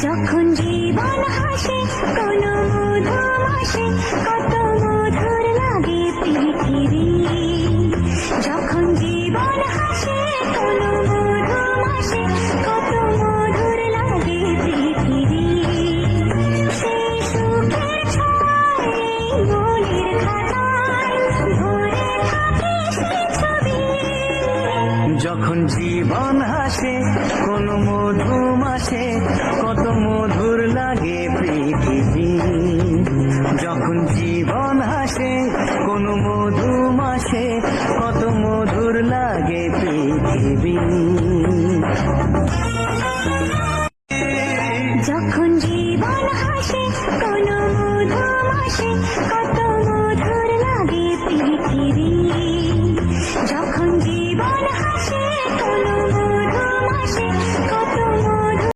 যখন জীবন হাসে কোনো মধুমাসে কত মধুর লাগে পৃথিবী। যখন জীবন হাসে কোনো মধুমাসে কত মধুর লাগে পৃথিবী। সেই সুখের ছয় মনের খাতায় ভরে থাকে সেই ছবি। যখন জীবন হাসে কোনো মধুমাসে কত মধুর লাগে পৃথিবী। যখন জীবন হাসে কোনো মধুমাসে কত মধুর লাগে পৃথিবী। যখন জীবন হাসে কোনো মধুমাসে কত মধুর লাগে পৃথিবী। যখন জীবন হাসে কোনো